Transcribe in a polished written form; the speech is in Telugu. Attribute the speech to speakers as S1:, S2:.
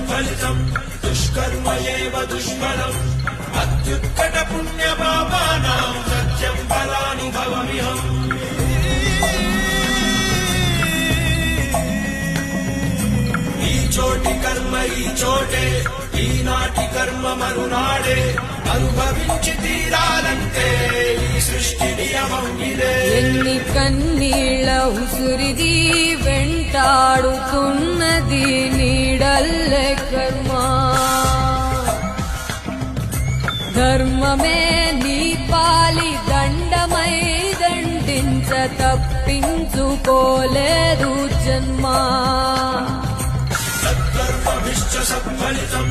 S1: సత్ఫలితం దుష్కర్మ ఏవ దుష్ఫలం అత్యుత్కట పుణ్య పాపానాం సత్యం ఫలానుభవమిహం. ఈ చోటి కర్మ ఈ చోటే, ఈనాటి కర్మ మరునాడే, అనుభవించి తీరాలంటే ఈ సృష్టి నియమం ఇదే.
S2: ఎన్ని కన్నీళ్ళ ఉసురిది వెంటాడుతున్నది నీడల్లే కర్మ. ధర్మమే నీ పాలి దండమై దండించ తప్పించుకోలేదు జన్మ.
S1: సత్కర్మభిశ్చ సత్ఫలితం